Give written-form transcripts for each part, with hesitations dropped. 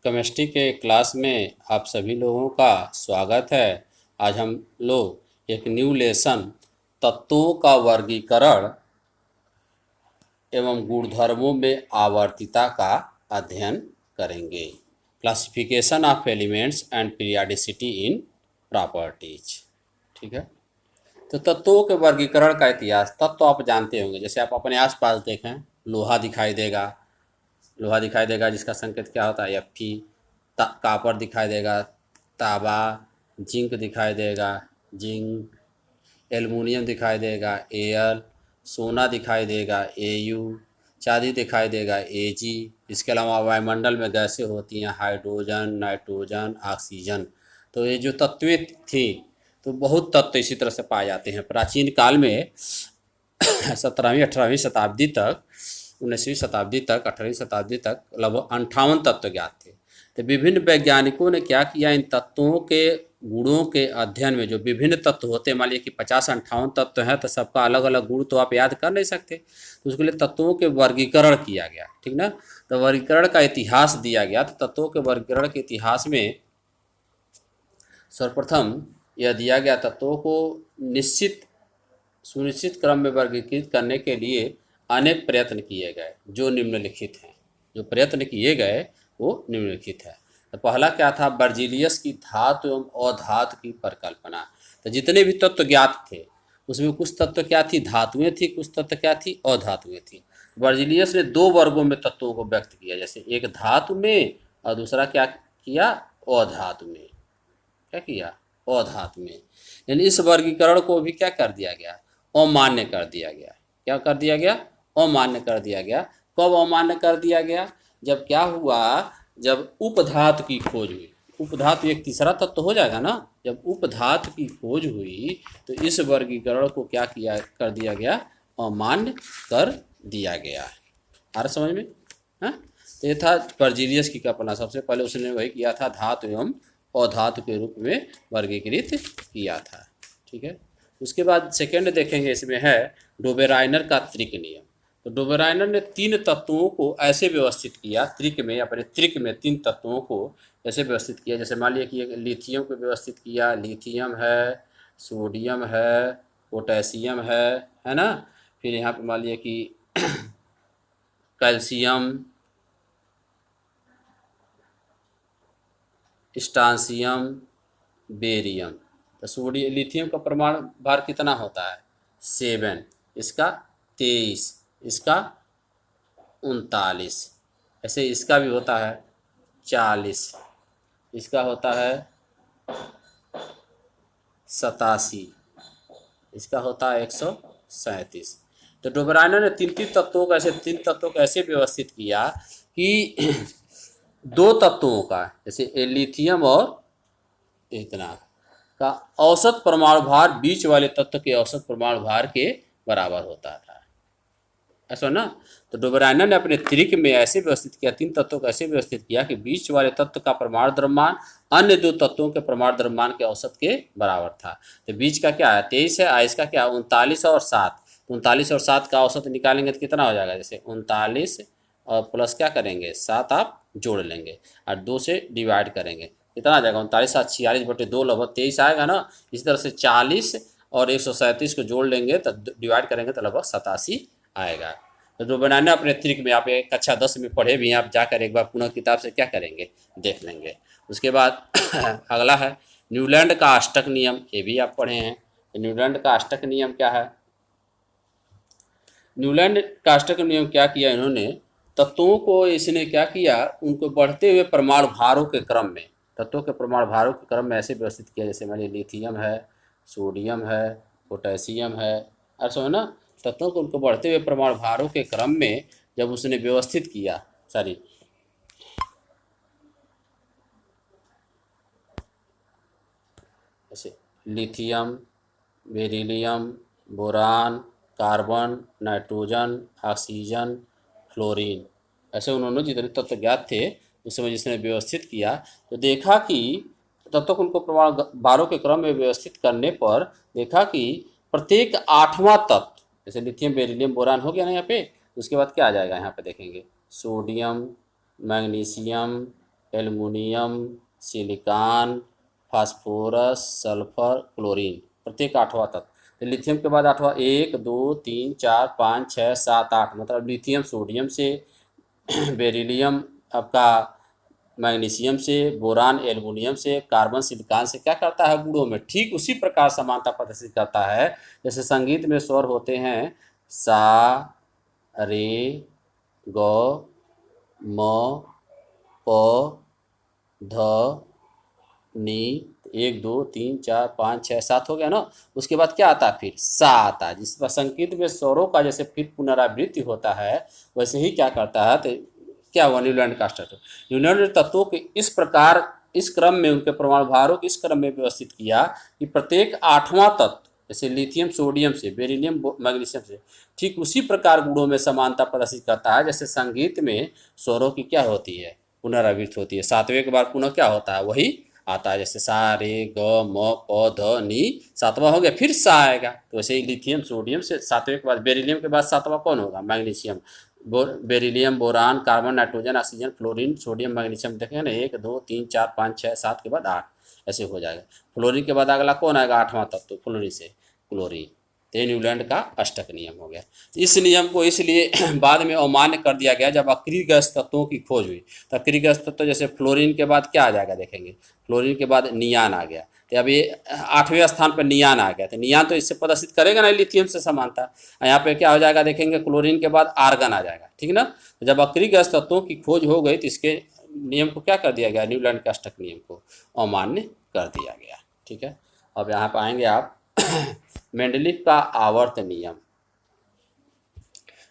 Chemistry के class में आप सभी लोगों का स्वागत है। आज हम लोग एक न्यू लेसन तत्वों का वर्गीकरण एवं गुणधर्मों में आवर्तिता का अध्ययन करेंगे। Classification of elements and periodicity in properties. ठीक है, तो तत्वों के वर्गीकरण का इतिहास। तत्व आप जानते होंगे, जैसे आप अपने आसपास देखें, लोहा दिखाई देगा, जिसका संकेत क्या होता है, Fe। कापर दिखाई देगा, तांबा। जिंक दिखाई देगा, जिंक। एल्युमिनियम दिखाई देगा, Al। सोना दिखाई देगा, Au। चांदी दिखाई देगा, Ag। इसके अलावा वायुमंडल में गैसें होती हैं, हाइड्रोजन, नाइट्रोजन, ऑक्सीजन। तो ये जो तत्वें थी, तो बहुत तत्व इसी तरह से पाए जाते हैं। प्राचीन काल में 17वीं 18वीं शताब्दी तक, 19वीं शताब्दी तक, 18वीं शताब्दी तक लगभग 58 तत्व ज्ञात थे। तो विभिन्न वैज्ञानिकों ने क्या किया, इन तत्वों के गुणों के अध्ययन में जो विभिन्न तत्व होते हैं, मान लीजिए कि 50-58 तत्व हैं, तो सबका अलग अलग गुण तो आप याद कर नहीं सकते, तो उसके लिए तत्वों के वर्गीकरण किया गया। ठीक ना, तो वर्गीकरण का इतिहास दिया गया। तो तत्वों के वर्गीकरण के इतिहास में सर्वप्रथम यह दिया गया, तत्वों को सुनिश्चित क्रम में वर्गीकृत करने के लिए अनेक प्रयत्न किए गए, जो निम्नलिखित हैं। जो प्रयत्न किए गए वो निम्नलिखित है। तो पहला क्या था, बर्जीलियस की धातु एवं अधातु की परिकल्पना। तो जितने भी तत्व ज्ञात थे उसमें कुछ तत्व क्या थी, धातुएं थी, कुछ तत्व क्या थी, अधातुएं थी। बर्जीलियस ने दो वर्गों में तत्वों को व्यक्त किया, जैसे एक धातु में और दूसरा क्या किया, अधातु में। क्या किया, अधातु में। यानी इस वर्गीकरण को भी क्या कर दिया गया, अमान्य कर दिया गया। क्या कर दिया गया, अमान्य कर दिया गया। कब अमान्य कर दिया गया, जब क्या हुआ, जब उपधातु की खोज हुई। उपधातु एक तीसरा तत्व हो जाएगा ना। जब उपधातु की खोज हुई तो इस वर्गीकरण को क्या किया, कर दिया गया, अमान्य कर दिया गया। आ रहा समझ में? हाँ, तो ये था बर्जीलियस की कल्पना। सबसे पहले उसने वही किया था, धातु एवं अधातु के रूप में वर्गीकृत किया था। ठीक है, उसके बाद सेकेंड देखेंगे, इसमें है डोबेराइनर का त्रिक नियम। तो डोबेराइनर ने तीन तत्वों को ऐसे व्यवस्थित किया, त्रिक में, अपने त्रिक में तीन तत्वों को ऐसे व्यवस्थित किया, जैसे मान लिया कि लिथियम को व्यवस्थित किया, लिथियम है, सोडियम है, पोटेशियम है ना। फिर यहाँ पे मान लिया कि कैल्शियम, स्टांसियम, बेरियम। तो सोडियम, लिथियम का परमाणु भार कितना होता है, 7, इसका 23, इसका 39, ऐसे इसका भी होता है 40, इसका होता है 87, इसका होता है 137। तो डोबेराइनर ने तीन तत्वों को ऐसे व्यवस्थित किया कि दो तत्वों का, जैसे लिथियम और इतना का औसत परमाणु भार बीच वाले तत्व के औसत परमाणु भार के बराबर होता था, ऐसा ना। तो डोबेराइनर ने अपने त्रिक में ऐसे व्यवस्थित किया, तीन तत्वों को ऐसे व्यवस्थित किया कि बीच वाले तत्व का परमाणु द्रव्यमान अन्य दो तत्वों के परमाणु द्रव्यमान के औसत के बराबर था। तो बीच का क्या है, 23 है, इसका क्या, 39 और 7। 39 और 7 का औसत निकालेंगे तो कितना हो जाएगा, जैसे 39 और प्लस क्या करेंगे, 7 आप जोड़ लेंगे और 2 से डिवाइड करेंगे, कितना आ जाएगा, 39/46/2 लगभग 23 आएगा ना। इसी तरह से 40 और 137 को जोड़ लेंगे तो डिवाइड करेंगे तो लगभग 87 आएगा। तो डोबेराइनर अपने त्रिक में, आप एक कक्षा 10 में पढ़े भी हैं, आप जाकर एक बार पुनः किताब से क्या करेंगे, देख लेंगे। उसके बाद अगला है न्यूलैंड का अष्टक नियम, ये भी आप पढ़े हैं। न्यूलैंड का अष्टक नियम क्या है, न्यूलैंड का अष्टक नियम क्या किया इन्होंने, तत्वों को इसने क्या किया, उनको बढ़ते हुए परमाणु भारों के क्रम में, तत्वों के परमाणु भारों के क्रम में ऐसे व्यवस्थित किया, जैसे मान लीजिए लिथियम है, सोडियम है, पोटेशियम है, और समझ ना। तत्वों को उनको बढ़ते हुए परमाणु भारों के क्रम में जब उसने व्यवस्थित किया, सॉरी, जैसे lithium, beryllium, boron, carbon, nitrogen, oxygen, fluorine, ऐसे उन्होंने जितने तत्व ज्ञात थे उस समय जिसने व्यवस्थित किया, तो देखा कि तत्वों को उनको परमाणु भारों के क्रम में व्यवस्थित करने पर देखा कि प्रत्येक 8वां तत्व, जैसे लिथियम, बेरिलियम, बोरान हो गया ना यहाँ पे, उसके बाद क्या आ जाएगा, यहाँ पे देखेंगे sodium, magnesium, aluminium, silicon, phosphorus, sulphur, chlorine, प्रत्येक 8वां तत्व। तो लिथियम के बाद 8वां 1 2 3 4 5 6 7 8, मतलब लिथियम सोडियम से, बेरिलियम आपका मैग्नीशियम से, बोरान एल्युमिनियम से, कार्बन सिलिकॉन से क्या करता है गुणों में ठीक उसी प्रकार समानता प्रदर्शित करता है। जैसे संगीत में स्वर होते हैं सा, रे, ग, म, प, ध, नी, 1 2 3 4 5 6 7 हो गया ना। उसके बाद क्या आता है फिर सा आता है, जिस पर संगीत में स्वरों का जैसे फिर पुनरावृत्ति होता है वैसे ही क्या करता है, तो क्या हुआ न्यूलैंड का स्ट्रक्चर। न्यूलैंड ने तत्वों के इस प्रकार इस क्रम में उनके परमाणु भारों को इस क्रम में व्यवस्थित किया कि प्रत्येक 8वां तत्व जैसे लिथियम सोडियम से, बेरिलियम मैग्नीशियम से ठीक उसी प्रकार गुणों में समानता प्रदर्शित करता है जैसे संगीत में स्वरों की क्या होती है पुनरावृत्ति होती है। 7वें के बाद पुनः क्या होता है वही आता है, जैसे सा रे ग म प ध नी, 7वां हो गया फिर सा आएगा। तो वैसे ही लिथियम सोडियम से 7वें के बाद बेरिलियम के बाद 7वां कौन होगा magnesium, beryllium, boron, carbon, nitrogen, oxygen, fluorine, sodium, magnesium देखेंगे ना 1 2 3 4 5 6 7 के बाद 8 ऐसे हो जाएगा। फ्लोरीन के बाद अगला कौन आएगा 8वां तत्व, तो फ्लोरीन से क्लोरीन। तो ये न्यूलैंड का अष्टक नियम हो गया। इस नियम को इसलिए बाद में अमान्य कर दिया गया जब अक्रिय गैस तत्वों की खोज हुई। तो अक्रिय गैस तत्व जैसे फ्लोरीन के बाद क्या आ जाएगा देखेंगे, फ्लोरीन के बाद नियान आ गया। तो अब ये 8वें स्थान पर नियान आ गया, तो नियान तो इससे प्रदर्शित करेगा ना लिथियम से समानता। यहाँ पे क्या हो जाएगा देखेंगे क्लोरीन के बाद आर्गन आ जाएगा, ठीक ना। तो जब अक्रिय गैस तत्वों की खोज हो गई तो इसके नियम को क्या कर दिया गया, न्यूलैंड के अष्टक नियम को अमान्य कर दिया गया, ठीक है। अब यहाँ पर आएंगे आप मेंडलीव का आवर्त नियम।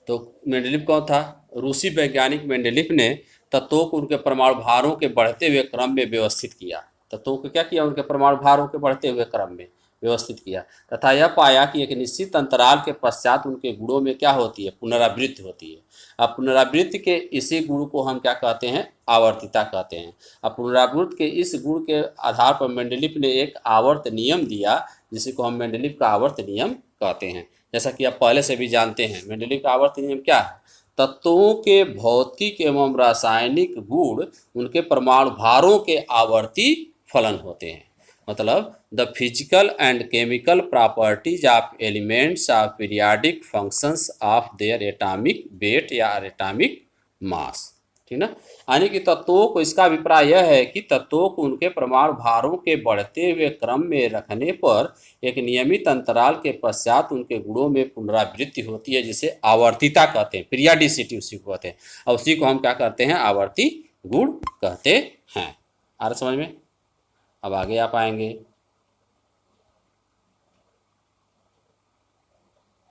तो मेंडलीव कौन था, रूसी वैज्ञानिक मेंडलीव ने तत्वों को उनके परमाणु भारों के बढ़ते हुए क्रम में व्यवस्थित किया। तत्वों को क्या किया, उनके परमाणु भारों के बढ़ते हुए क्रम में व्यवस्थित किया तथा यह पाया कि एक निश्चित अंतराल के पश्चात उनके गुणों में क्या होती है पुनरावृत्ति होती है। अब पुनरावृत्ति के इसी गुण को हम क्या कहते हैं आवर्तिता कहते हैं। अब पुनरावृत्ति के इस गुण के आधार पर मेंडलीव ने एक आवर्त नियम दिया जिसे को हम मेंडलीव का आवर्त नियम कहते हैं। जैसा कि आप पहले से भी जानते हैं मेंडलीव का आवर्त नियम क्या है, तत्वों के भौतिक एवं रासायनिक गुण उनके परमाणु भारों के आवर्ती फलन होते हैं। मतलब the physical and chemical properties of elements of periodic functions of their atomic weight या एटॉमिक मास, ठीक ना। यानी कि तत्वों को, इसका अभिप्राय यह है कि तत्वों को उनके परमाणु भारों के बढ़ते हुए क्रम में रखने पर एक नियमित अंतराल के पश्चात उनके गुणों में पुनरावृत्ति होती है जिसे आवर्तिता कहते हैं, पीरियाडिसिटी उसी को कहते हैं। और उसी को हम क्या कहते हैं आवर्ती गुण कहते हैं। आ रहा समझ में। अब आगे आप आएंगे,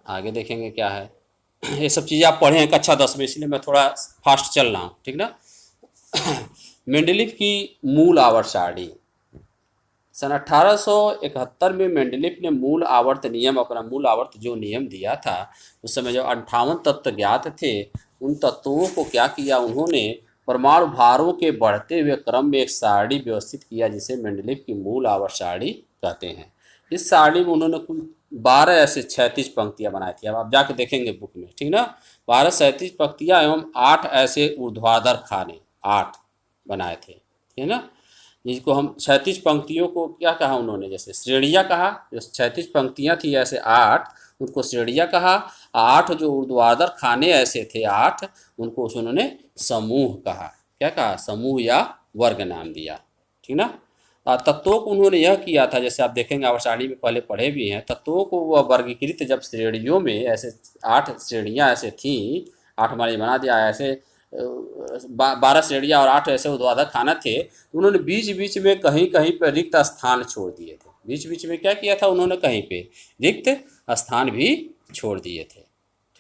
आगे देखेंगे क्या है। ये सब चीज़ें आप पढ़े हैं कक्षा 10 में, इसलिए मैं थोड़ा फास्ट चल रहा हूँ, ठीक ना। मेंडलीव की मूल आवर्त सारणी। सन 1871 में मेंडलीव ने मूल आवर्त नियम, अपना मूल आवर्त जो नियम दिया था, उस समय जो 58 तत्व ज्ञात थे उन तत्वों को क्या किया उन्होंने परमाणु भारों के बढ़ते हुए क्रम में एक सारणी व्यवस्थित किया जिसे मेंडलीव की मूल आवर्त सारणी कहते हैं। इस सारणी में उन्होंने कुल 12 ऐसे 36 पंक्तियां बनाई थी। अब आप जाके देखेंगे बुक में, ठीक ना। 12 37 पंक्तियां एवं 8 ऐसे ऊर्ध्वाधर खाने 8 बनाए थे, ठीक ना। जिसको हम 36 पंक्तियों को क्या कहा उन्होंने, जैसे श्रेणियाँ कहा, जो 36 पंक्तियाँ थी ऐसे 8 उनको श्रेणियाँ कहा। 8 जो ऊर्ध्वाधर खाने ऐसे थे 8 उनको उन्होंने समूह कहा। क्या कहा, समूह या वर्ग नाम दिया, ठीक ना। तत्वों को उन्होंने यह किया था, जैसे आप देखेंगे आवर्त सारणी में पहले पढ़े भी हैं, तत्वों को वह वर्गीकृत जब श्रेणियों में ऐसे 8 श्रेणियाँ ऐसे थी, 8 हमारे बना दिया ऐसे 12 श्रेणियाँ और 8 ऐसे ऊर्ध्वाधर खाना थे। उन्होंने बीच बीच में कहीं कहीं पर रिक्त स्थान छोड़ दिए थे। बीच बीच में क्या किया था उन्होंने, कहीं पे रिक्त स्थान भी छोड़ दिए थे,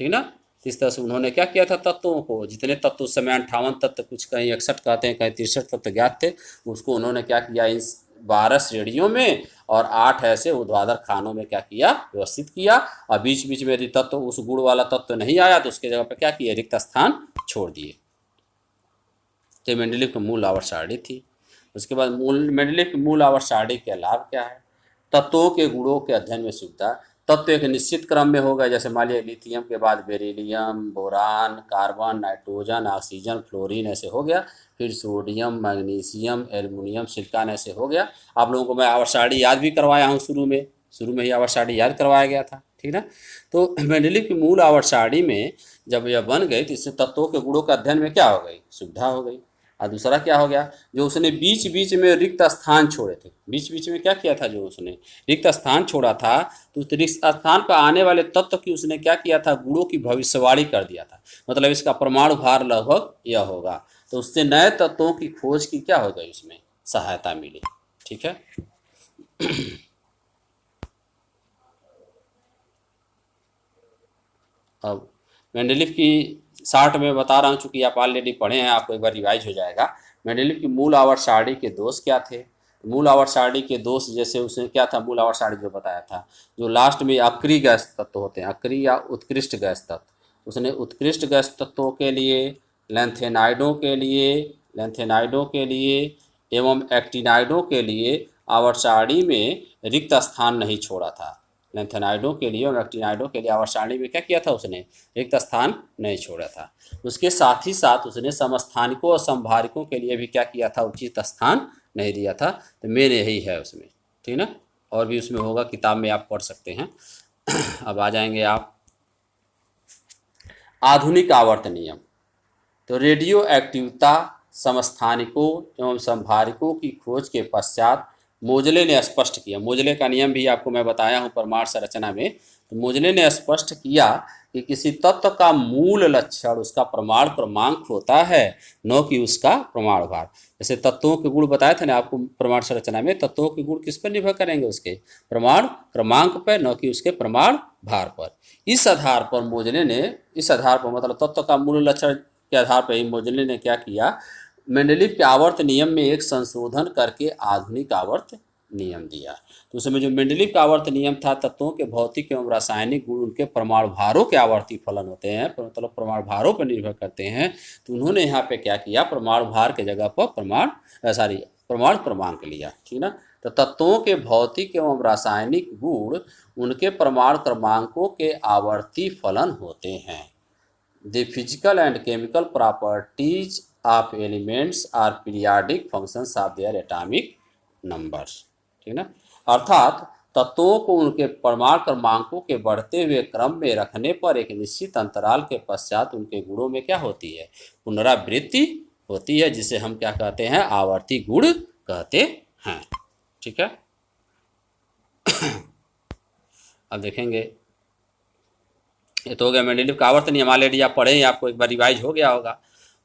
ठीक ना। इस तरह से उन्होंने क्या किया था, तत्वों को, जितने तत्व उस समय 58 तत्व, कुछ कहीं 61 कहते हैं, कहीं 63 तत्व ज्ञात थे, उसको उन्होंने क्या किया इन 12 श्रेणियों में और 8 ऐसे ऊर्ध्वाधर खानों में क्या किया व्यवस्थित किया। और बीच बीच में यदि तत्व उस गुण वाला तत्व नहीं आया तो उसके जगह पर क्या किया रिक्त स्थान छोड़ दिए। तो मेंडलीव की मूल आवर्त सारणी थी। उसके बाद मेंडलीव की मूल आवर्त सारणी के लाभ क्या है, तत्वों के गुणों के अध्ययन में सुविधा। तत्व एक निश्चित क्रम में होगा, जैसे मान लिया लिथियम के बाद beryllium, boron, carbon, nitrogen, oxygen, fluorine, ऐसे हो गया। फिर सोडियम, मैग्नीशियम, एल्युमिनियम, सिलिकॉन, ऐसे हो गया। आप लोगों को मैं आवर्त सारणी याद भी करवाया हूँ, शुरू में ही आवर्त सारणी याद करवाया गया था, ठीक ना। तो मेंडेलीव की मूल आवर्त सारणी में जब यह बन गई तो इससे तत्वों के गुणों का अध्ययन में क्या हो गई, सुविधा हो गई। और दूसरा क्या हो गया, जो उसने बीच बीच में रिक्त स्थान छोड़े थे, बीच बीच में क्या किया था, जो उसने रिक्त स्थान छोड़ा था, तो उस रिक्त स्थान पर आने वाले तत्व की उसने क्या किया था, गुणों की भविष्यवाणी कर दिया था। मतलब इसका परमाणु भार लगभग यह होगा। तो उससे नए तत्वों की खोज की क्या हो गई, उसमें सहायता मिली। ठीक है। अब मेंडेलीव की शार्ट में बता रहा हूँ, चूंकि आप ऑलरेडी पढ़े हैं, आपको एक बार रिवाइज हो जाएगा। मेंडेलीव की मूल आवर्त सारणी के दोष क्या थे। मूल आवर्त सारणी के दोष जैसे उसने क्या था, मूल आवर्त सारणी जो बताया था, जो लास्ट में अक्रिय गैस तत्व होते हैं, अक्रिय या उत्कृष्ट गैस तत्व, उसने उत्कृष्ट गैस तत्वों के लिए, लेंथेनाइडों के लिए एवं एक्टिनाइडों के लिए आवर्त सारणी में रिक्त स्थान नहीं छोड़ा था। लेंथेनाइडों के लिए और एक्टिनाइडों के लिए आवर्त सारणी में क्या किया था, उसने रिक्त स्थान नहीं छोड़ा था। उसके साथ ही साथ उसने समस्थानिकों और संभारिकों के लिए भी क्या किया था, उचित स्थान नहीं दिया था। तो मेन यही है उसमें, ठीक ना। और भी उसमें होगा, किताब में आप पढ़ सकते हैं। अब आ जाएंगे आप आधुनिक आवर्त नियम। तो रेडियो एक्टिवता, समस्थानिकों एवं संभारिकों की खोज के पश्चात मोजले ने स्पष्ट किया, मोजले का नियम भी आपको मैं बताया हूँ परमाणु संरचना में। तो मोजले ने स्पष्ट किया कि किसी तत्व का मूल लक्षण उसका परमाणु क्रमांक होता है, न कि उसका परमाणु भार। जैसे तत्वों के गुण बताए थे ना आपको परमाणु संरचना में, तत्वों के गुण किस पर निर्भर करेंगे, उसके परमाणु क्रमांक पर, न कि उसके परमाणु भार पर। इस आधार पर मोजले ने, इस आधार पर मतलब तत्व का मूल लक्षण के आधार पर ही मोजले ने क्या किया, मेंडेलीव के आवर्त नियम में एक संशोधन करके आधुनिक आवर्त नियम दिया। तो उस समय जो मेंडेलीव का आवर्त नियम था, तत्वों के भौतिक एवं रासायनिक गुण उनके परमाणु भारों के आवर्ती फलन होते हैं, मतलब परमाणु भारों पर निर्भर करते हैं। तो उन्होंने यहाँ पे क्या किया, परमाणु भार के जगह पर परमाणु क्रमांक लिया, ठीक ना। तो तत्वों के भौतिक एवं रासायनिक गुण उनके परमाणु क्रमांकों के आवर्ती फलन होते हैं। The physical and chemical properties of elements are periodic functions of their atomic numbers, ठीक ना। अर्थात तत्वों को उनके परमाणु क्रमांकों के बढ़ते हुए क्रम में रखने पर एक निश्चित अंतराल के पश्चात उनके गुणों में क्या होती है, पुनरावृत्ति होती है, जिसे हम क्या कहते हैं, आवर्ती गुण कहते हैं। ठीक है। अब देखेंगे, ये तो हो गया मेंडेलीव का आवर्त नियम, ऑलरेडी आप पढ़े हैं, आपको एक बार रिवाइज हो गया होगा।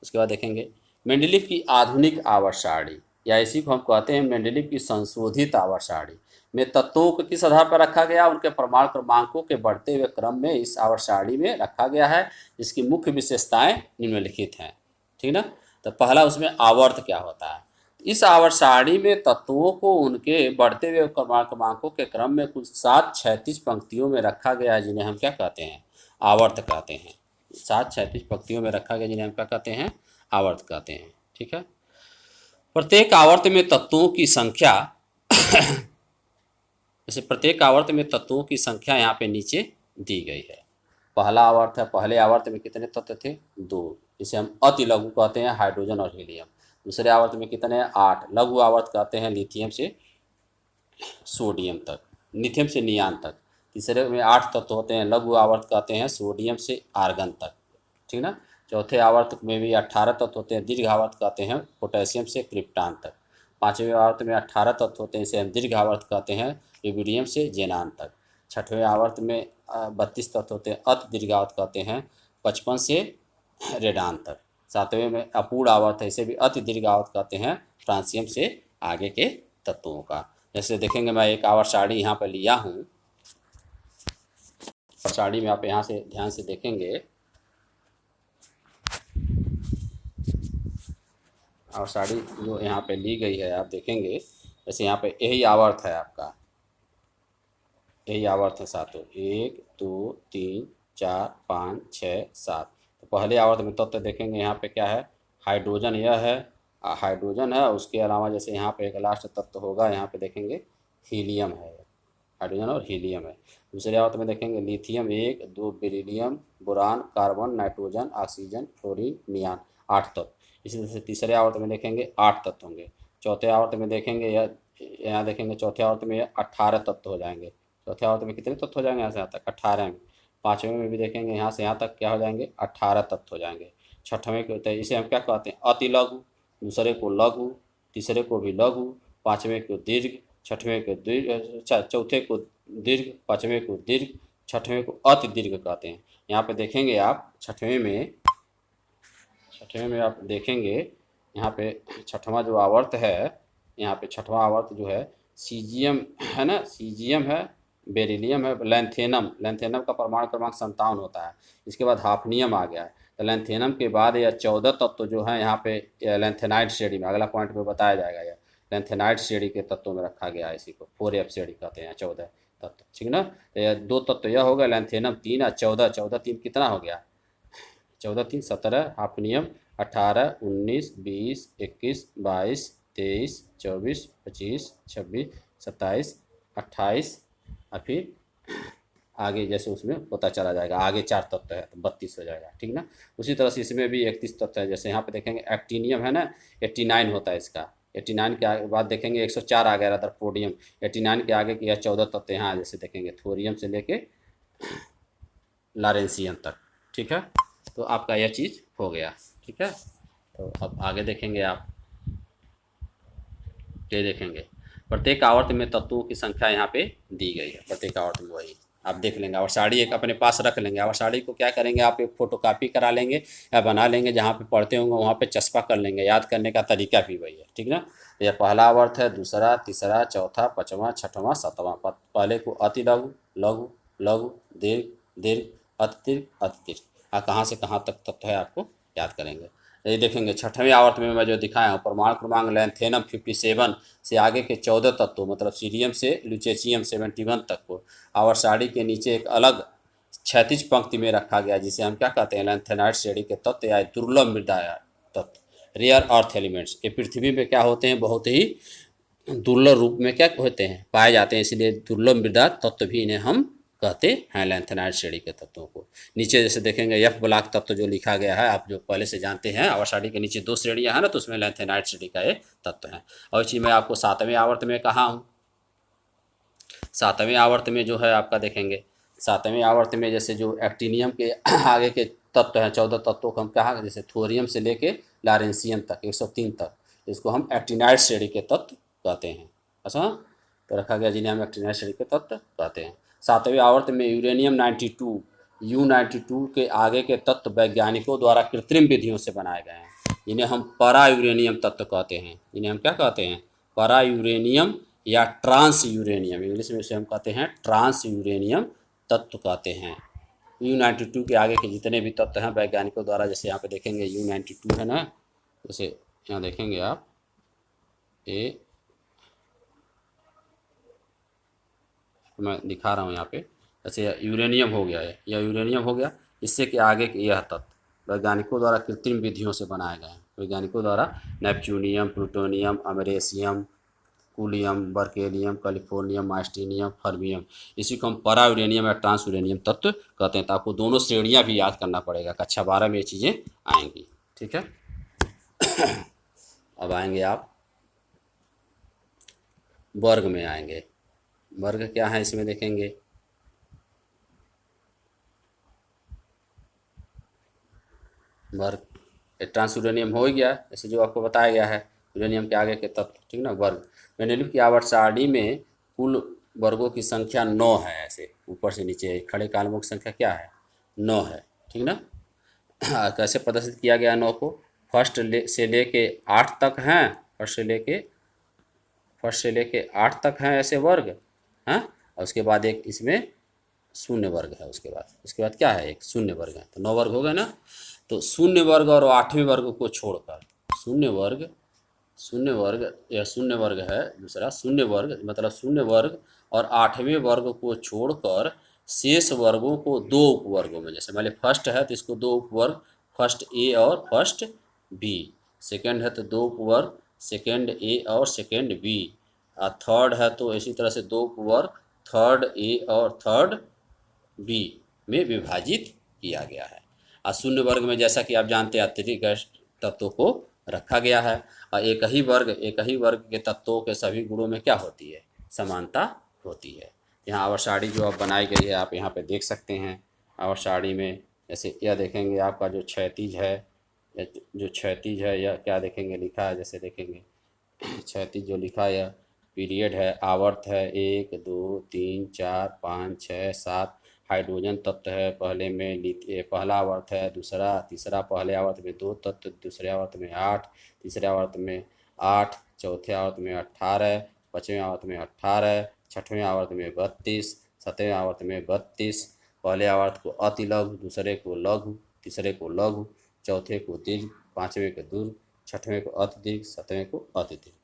उसके बाद देखेंगे मेंडेलीव की आधुनिक आवर्त सारणी, या इसी को हम कहते हैं मेंडेलीव की संशोधित आवर्त सारणी में तत्वों को किस आधार पर रखा गया, उनके परमाणु क्रमांकों के बढ़ते हुए क्रम में इस आवर्त सारणी में रखा गया है। इसकी मुख्य विशेषताएं निम्नलिखित हैं, ठीक ना। तो पहला उसमें आवर्त क्या होता है। इस आवर्त सारणी में तत्वों को उनके बढ़ते हुए परमाणु क्रमांकों के क्रम में कुछ 7 क्षैतिज पंक्तियों में रखा गया है, जिन्हें हम क्या कहते हैं, आवर्त कहते हैं। 7 क्षैतिज पंक्तियों में रखा गया, जिन्हें हम क्या कहते हैं, आवर्त कहते हैं। ठीक है। प्रत्येक आवर्त में तत्वों की संख्या जैसे प्रत्येक आवर्त में तत्वों की संख्या यहाँ पे नीचे दी गई है। पहला आवर्त है, पहले आवर्त में कितने तत्व थे, 2, जिसे हम अति लघु कहते हैं, हाइड्रोजन और हीलियम। दूसरे आवर्त में कितने, 8, लघु आवर्त कहते हैं लिथियम से सोडियम तक, लिथियम से नियान तक। तीसरे में 8 तत्व होते हैं, लघु आवर्त कहते हैं सोडियम से आर्गन तक, ठीक ना। चौथे आवर्त में भी 18 तत्व होते हैं, दीर्घ आवर्त कहते हैं पोटेशियम से क्रिप्टान तक। पाँचवें आवर्त में 18 तत्व होते हैं, इसे हम दीर्घ आवर्त कहते हैं यूबिडियम से जेनान तक। छठवें आवर्त में 32 तत्व होते हैं, अति दीर्घ आवर्त कहते हैं 55 से रेडान तक। सातवें में अपूर्ण आवर्त है, इसे भी अति दीर्घ आवर्त कहते हैं फ्रांसियम से आगे के तत्वों का। जैसे देखेंगे, मैं एक आवर्त सारणी यहाँ पर लिया हूँ, सारणी में आप यहाँ से ध्यान से देखेंगे, और साड़ी जो यहाँ पे ली गई है आप देखेंगे, जैसे यहाँ पे यही आवर्त है आपका, यही आवर्त है सातों, 1 2 3 4 5 6 7। तो पहले आवर्त में तत्व देखेंगे, यहाँ पे क्या है, हाइड्रोजन, यह है हाइड्रोजन है। उसके अलावा जैसे यहाँ पे एक लास्ट तत्व होगा, यहाँ पे देखेंगे हीलियम है, हाइड्रोजन और हीलियम है। दूसरे आवर्त में देखेंगे lithium 1, 2 beryllium, boron, carbon, nitrogen, oxygen, fluorine, neon, 8 तत्व। इसी तरह से तीसरे आवर्त में देखेंगे 8 तत्व होंगे। चौथे आवर्त में देखेंगे यहाँ देखेंगे चौथे आवर्त में 18 तत्व हो जाएंगे। चौथे आवर्त में कितने तत्व हो जाएंगे यहाँ से यहाँ तक 18 में। पाँचवें में भी देखेंगे यहाँ से यहाँ तक क्या हो जाएंगे 18 तत्व हो जाएंगे। छठवें के होते हैं इसे हम क्या कहते हैं अति लघु, दूसरे को लघु, तीसरे को भी लघु, पाँचवें को दीर्घ, छठवें को दीर्घ, चौथे को दीर्घ, पाँचवें को दीर्घ, छठवें को अति दीर्घ कहते हैं। यहाँ पे देखेंगे आप छठवें में आप देखेंगे यहाँ पे छठवां जो आवर्त है, यहाँ पे छठवां आवर्त जो है सीजियम है ना, सीजियम है, बेरिलियम है, लैंथेनम का परमाणु क्रमांक 57 होता है। इसके बाद हाफनियम आ गया है। तो लैंथेनम के बाद यह 14 तत्व जो है यहाँ पे लैंथेनाइड श्रेणी में, अगला पॉइंट में बताया जाएगा। यह लैंथेनाइड श्रेणी के तत्वों में रखा गया है, इसी को 4F श्रेणी कहते हैं। 14 तत्व, ठीक ना। तो यह 2 तत्व यह हो गया लैंथेनम 3 और 14 3 कितना हो गया 14 3 17, हाफनियम 18, 19, 20, 21, 22, 23, 24, 25, 26, 27, 28 और फिर आगे जैसे उसमें होता चला जाएगा। आगे 4 तत्व है तो 32 हो जाएगा, ठीक ना। उसी तरह से इसमें भी 31 तत्व है। जैसे यहाँ पे देखेंगे एक्टीनियम है ना, 89 होता है इसका। 89 के आगे बाद देखेंगे 104 आ गया रदरफोर्डियम। 89 के आगे की यह 14 तत्व यहाँ जैसे देखेंगे थोरियम से लेके लॉरेंसियम तक, ठीक है। तो आपका यह चीज़ हो गया, ठीक है। तो अब आगे देखेंगे आप, ये देखेंगे प्रत्येक आवर्त में तत्वों की संख्या यहाँ पे दी गई है। प्रत्येक आवर्त में वही आप देख लेंगे। और साड़ी एक अपने पास रख लेंगे। और साड़ी को क्या करेंगे आप एक फ़ोटोकॉपी करा लेंगे या बना लेंगे, जहाँ पे पढ़ते होंगे वहाँ पे चस्पा कर लेंगे। याद करने का तरीका भी वही है, ठीक ना। यह पहला आवर्त है, दूसरा, तीसरा, चौथा, पाँचवां, छठवां, सातवां। पहले को अति लघु, लघु, लघु, दीर्घ, दीर्घ, अति दीर्घ, अति दीर्घ। कहाँ से कहाँ तक तत्व है आपको याद करेंगे। ये देखेंगे छठवें आवर्त में मैं जो दिखाया हूँ परमाणु क्रमांक लैंथेनम 57 से आगे के 14 तत्वों मतलब सीरियम से ल्यूटेशियम 71 तक को आवर्त सारणी के नीचे एक अलग क्षैतिज पंक्ति में रखा गया, जिसे हम क्या कहते हैं लैंथेनाइड श्रेणी के तत्व या दुर्लभ मृदा तत्व, रेयर अर्थ एलिमेंट्स। ये पृथ्वी में क्या होते हैं बहुत ही दुर्लभ रूप में क्या होते हैं पाए जाते हैं, इसलिए दुर्लभ मृदा तत्व भी इन्हें हम कहते हैं लैंथेनाइड श्रेणी के तत्वों को। नीचे जैसे देखेंगे एफ ब्लॉक तत्व जो लिखा गया है, आप जो पहले से जानते हैं आवर्त सारणी के नीचे 2 श्रेणियां हैं ना, तो उसमें लैंथेनाइड श्रेणी का एक तत्व है। और इसी में आपको 7वें आवर्त में कहा हूँ। 7वें आवर्त में जो है आपका देखेंगे 7वें आवर्त में जैसे जो एक्टीनियम के आगे के तत्व हैं 14 तत्वों को हम कहा जैसे थोरियम से लेके लॉरेंसियम तक 103 तक, इसको हम एक्टिनाइड श्रेणी के तत्व कहते हैं। अच्छा, तो रखा गया जिन्हें हम एक्टिनाइड श्रेणी के तत्व कहते हैं। 7वें आवर्त में यूरेनियम 92 U92 के आगे के तत्व वैज्ञानिकों द्वारा कृत्रिम विधियों से बनाए गए हैं, जिन्हें हम परा यूरेनियम तत्व कहते हैं। इन्हें हम क्या कहते हैं परा यूरेनियम या ट्रांस यूरेनियम, इंग्लिश में इसे हम कहते हैं ट्रांस यूरेनियम तत्व कहते हैं। U92 के आगे के जितने भी तत्व हैं वैज्ञानिकों द्वारा, जैसे यहाँ पे देखेंगे U92 है ना, जैसे यहाँ देखेंगे आप ये मैं दिखा रहा हूँ यहाँ पे, जैसे यूरेनियम हो गया है, यह यूरेनियम हो गया। इससे के आगे के यह तत्व वैज्ञानिकों द्वारा कृत्रिम विधियों से बनाए गए हैं। वैज्ञानिकों द्वारा neptunium, plutonium, americium, curium, berkelium, californium, einsteinium, fermium, इसी को हम परा यूरेनियम या ट्रांस यूरेनियम तत्व कहते हैं। तो आपको दोनों श्रेणियाँ भी याद करना पड़ेगा। कक्षा 12 में ये चीज़ें आएंगी, ठीक है। अब आएंगे आप वर्ग में आएंगे। वर्ग क्या है इसमें देखेंगे वर्ग ट्रांस यूरेनियम हो ही गया जैसे जो आपको बताया गया है यूरेनियम के आगे के तत्व, ठीक ना। वर्ग बेंटलिक की आवर्त सारणी में कुल वर्गों की संख्या 9 है। ऐसे ऊपर से नीचे खड़े कॉलमों की संख्या क्या है 9 है, ठीक ना। कैसे प्रदर्शित किया गया 9 को से लेके 8 तक हैं, फर्स्ट से लेके 8 तक हैं ऐसे वर्ग हैं। और उसके बाद एक इसमें शून्य वर्ग है, उसके बाद क्या है एक शून्य वर्ग है। तो 9 वर्ग हो गए ना। तो शून्य वर्ग और 8वें वर्ग को छोड़कर शून्य वर्ग यह शून्य वर्ग है दूसरा। शून्य वर्ग मतलब शून्य वर्ग और 8वें वर्ग को छोड़कर शेष वर्गों को 2 उपवर्गों में, जैसे मान लीजिए फर्स्ट है तो इसको 2 उपवर्ग, फर्स्ट ए और फर्स्ट बी। सेकंड है तो 2 उपवर्ग, सेकंड ए और सेकंड बी। और थर्ड है तो इसी तरह से 2 उपवर्ग, थर्ड ए और थर्ड बी में विभाजित किया गया है। और शून्य वर्ग में जैसा कि आप जानते हैं अत्यधिक गैस तत्वों को रखा गया है, और एक ही वर्ग के तत्वों के सभी गुणों में क्या होती है, समानता होती है। यहाँ आवर्त सारणी जो अब बनाई गई है आप यहाँ पे देख सकते हैं। आवर्त सारणी में जैसे यह देखेंगे आपका जो क्षैतिज है, यह क्या देखेंगे लिखा है, जैसे देखेंगे क्षैतिज जो लिखा है यह पीरियड है, आवर्त है 1 2 3 4 5 6 7, हाइड्रोजन तत्व है, पहला आवर्त है, तीसरा पहले आवर्त में 2 तत्व, दूसरे आवर्त में 8, तीसरे आवर्त में 8, चौथे आवर्त में 18, पाँचवें आवर्त में 18, छठवें आवर्त में 32, सातवें आवर्त में 32। पहले आवर्त को अति लघु, दूसरे को लघु, तीसरे को लघु, चौथे को दीर्घ, पाँचवें को दीर्घ, छठवें को अति दीर्घ, सातवें को अति दीर्घ।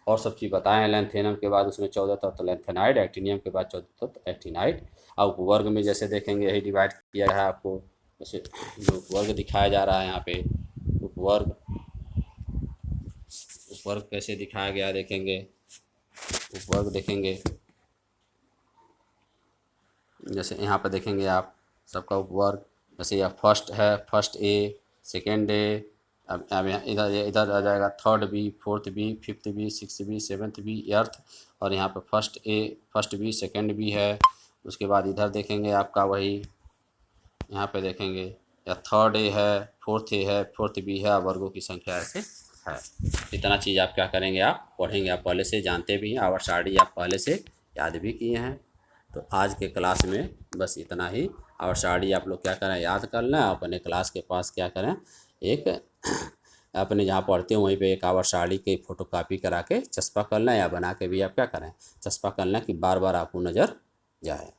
और सब चीज़ बताएं। लैंथेनम के बाद उसमें 14 तत्व लैंथेनाइड, एक्टिनियम के बाद 14 तत्व एक्टिनाइड। अब उपवर्ग में जैसे देखेंगे यही डिवाइड किया है आपको, जैसे जो उपवर्ग दिखाया जा रहा है यहाँ पे, उपवर्ग कैसे दिखाया गया देखेंगे, उपवर्ग देखेंगे जैसे यहाँ पर देखेंगे आप सबका उपवर्ग, जैसे यह फर्स्ट है, फर्स्ट ए, सेकेंड ए, अब यहाँ इधर आ जाएगा third B, fourth B, fifth B, six B, seventh B, eighth, और यहाँ पर first A, first B, second B है। उसके बाद इधर देखेंगे आपका वही, यहाँ पे देखेंगे या थर्ड ए है, फोर्थ ए है, फोर्थ बी है, वर्गों की संख्या ऐसे है। इतना चीज़ आप क्या करेंगे, आप पढ़ेंगे, आप पहले से जानते भी हैं, आवर्त सारणी आप पहले से याद भी किए हैं। तो आज के क्लास में बस इतना ही। आवर्त सारणी आप लोग क्या करें, याद कर लें, अपने क्लास के पास क्या करें, एक अपने जहाँ पढ़ते हैं वहीं पे एक आवर्त सारणी की फ़ोटोकॉपी करा के चस्पा कर लें, या बना के भी आप क्या करें, चस्पा कर लें कि बार बार आपको नज़र जाए।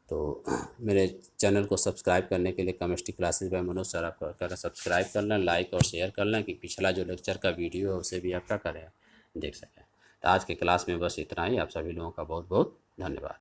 तो मेरे चैनल को सब्सक्राइब करने के लिए chemistry classes bye Manoj sir आप कर सब्सक्राइब कर लें, लाइक और शेयर कर लें कि पिछला जो लेक्चर का वीडियो है उसे भी आप क्या करें, देख सकें। तो आज के क्लास में बस इतना ही। आप सभी लोगों का बहुत बहुत धन्यवाद।